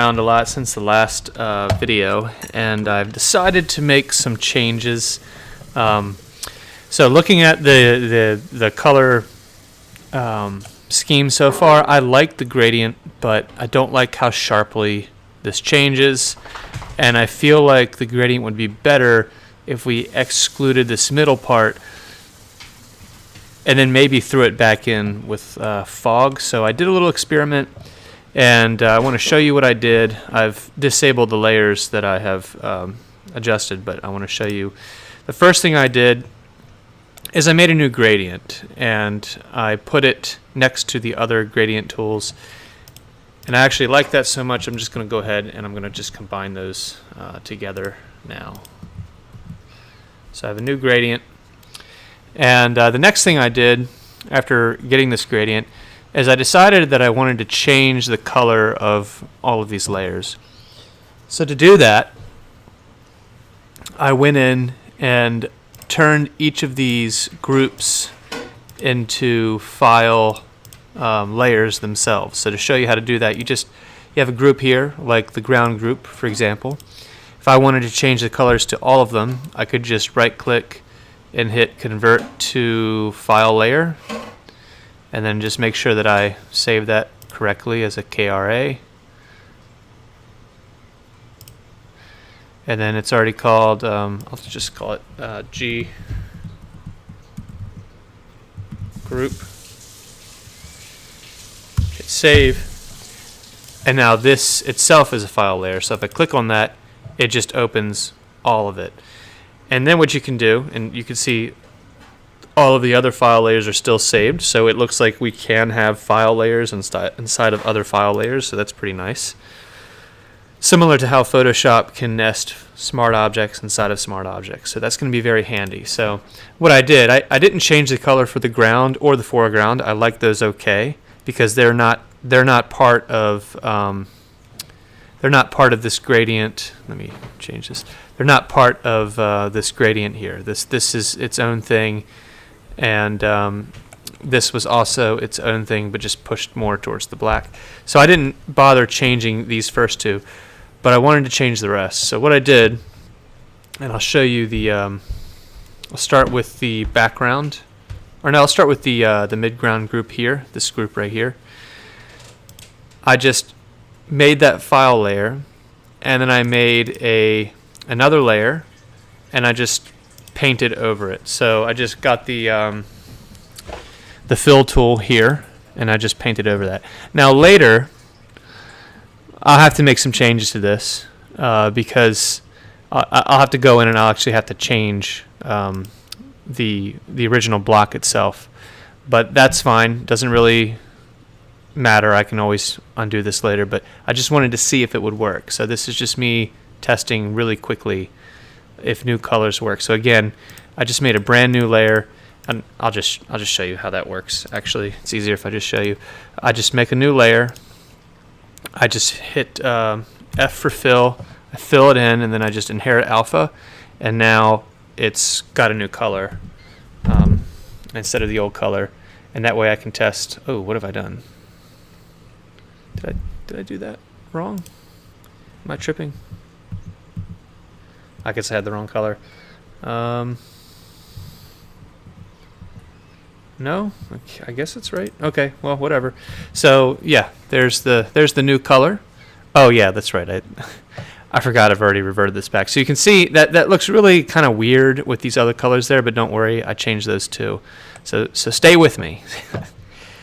Around a lot since the last video, and I've decided to make some changes. So looking at the color scheme so far, I like the gradient, but I don't like how sharply this changes, and I feel like the gradient would be better if we excluded this middle part and then maybe threw it back in with fog. So I did a little experiment, and I want to show you what I did. I've disabled the layers that I have adjusted, but I want to show you. The first thing I did is I made a new gradient, and I put it next to the other gradient tools. And I actually like that so much, I'm just going to go ahead and I'm going to just combine those together now. So I have a new gradient. And the next thing I did after getting this gradient is I decided that I wanted to change the color of all of these layers. So to do that, I went in and turned each of these groups into file layers themselves. So to show you how to do that, you have a group here, like the ground group, for example. If I wanted to change the colors to all of them, I could just right-click and hit Convert to File Layer, and then just make sure that I save that correctly as a KRA. And then it's already called, I'll just call it G group. Hit save. And now this itself is a file layer. So if I click on that, it just opens all of it. And then what you can do, and you can see all of the other file layers are still saved, so it looks like we can have file layers inside of other file layers, so that's pretty nice. Similar to how Photoshop can nest smart objects inside of smart objects, so that's going to be very handy. So what I did, I didn't change the color for the ground or the foreground. I like those okay because they're not part of this gradient. Let me change this. They're not part of this gradient here. This is its own thing, and this was also its own thing, but just pushed more towards the black. So I didn't bother changing these first two, but I wanted to change the rest. So what I did, and I'll show you the. I'll start with the background, or no, I'll start with the midground group here. This group right here. I just made that file layer, and then I made another layer, and I just painted over it. So I just got the fill tool here, and I just painted over that. Now later, I'll have to make some changes to this because I'll have to go in and I'll actually have to change the original block itself. But that's fine. Doesn't really matter. I can always undo this later, but I just wanted to see if it would work. So this is just me testing really quickly if new colors work. So again, I just made a brand new layer, and I'll just show you how that works. Actually, it's easier if I just show you. I just make a new layer. I just hit F for fill. I fill it in, and then I just inherit alpha, and now it's got a new color instead of the old color, and that way I can test. Oh, what have I done? Did I do that wrong? Am I tripping? I guess I had the wrong color. No, I guess it's right. Okay, well, whatever. So yeah, there's the new color. Oh yeah, that's right. I forgot I've already reverted this back. So you can see that looks really kind of weird with these other colors there, but don't worry, I changed those too. So stay with me.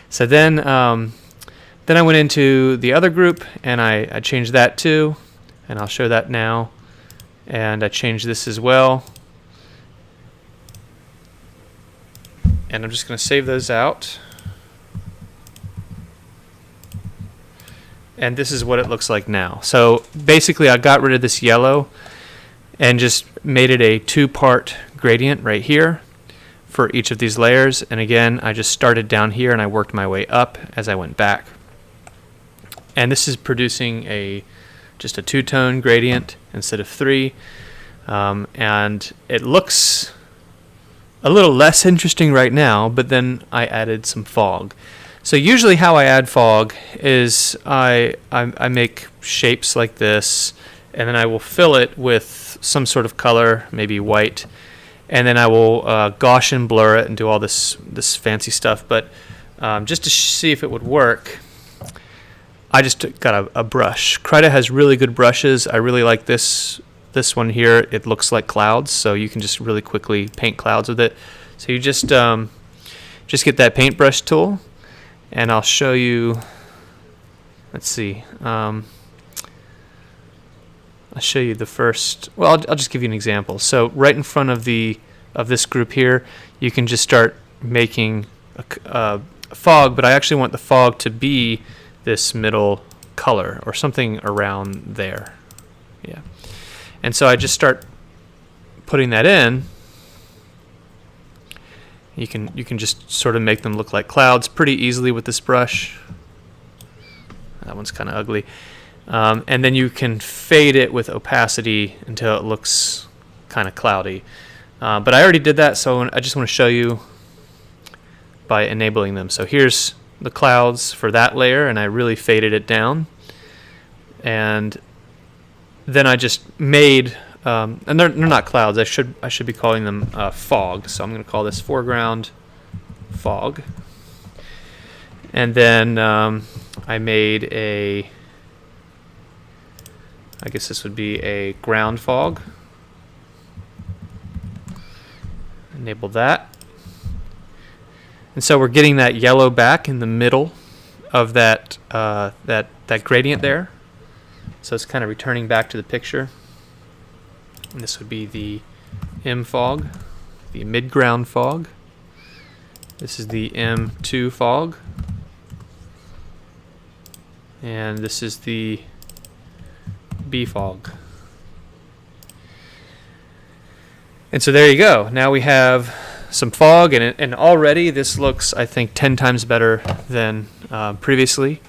So then I went into the other group, and I changed that too, and I'll show that now. And I changed this as well. And I'm just going to save those out. And this is what it looks like now. So basically I got rid of this yellow and just made it a two-part gradient right here for each of these layers. And again, I just started down here and I worked my way up as I went back. And this is producing just a two-tone gradient instead of three. And it looks a little less interesting right now, but then I added some fog. So usually how I add fog is I make shapes like this, and then I will fill it with some sort of color, maybe white, and then I will Gaussian blur it and do all this fancy stuff. But just to see if it would work, I just got a brush. Krita has really good brushes. I really like this one here. It looks like clouds, so you can just really quickly paint clouds with it. So you just get that paintbrush tool, and I'll show you. Let's see. I'll show you the first. Well, I'll just give you an example. So right in front of this group here, you can just start making a fog. But I actually want the fog to be this middle color or something around there. Yeah. And so I just start putting that in. You can just sort of make them look like clouds pretty easily with this brush. That one's kind of ugly. And then you can fade it with opacity until it looks kind of cloudy. But I already did that, so I just want to show you by enabling them. So here's the clouds for that layer, and I really faded it down. And then I just made, and they're not clouds. I should be calling them fog. So I'm going to call this foreground fog. And then I made I guess this would be a ground fog. Enable that. And so we're getting that yellow back in the middle of that gradient there. So it's kind of returning back to the picture. And this would be the M fog, the midground fog. This is the M2 fog. And this is the B fog. And so there you go. Now we have some fog, and already this looks, I think, 10 times better than previously.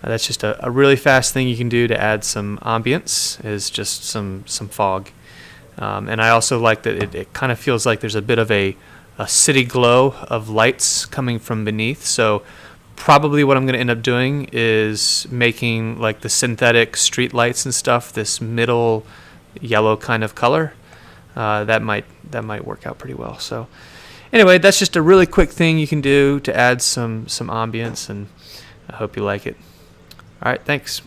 That's just a really fast thing you can do to add some ambience, is just some fog. And I also like that it kind of feels like there's a bit of a city glow of lights coming from beneath. So probably what I'm going to end up doing is making like the synthetic street lights and stuff this middle yellow kind of color. That might work out pretty well. So anyway, that's just a really quick thing you can do to add some ambience, and I hope you like it. All right, thanks.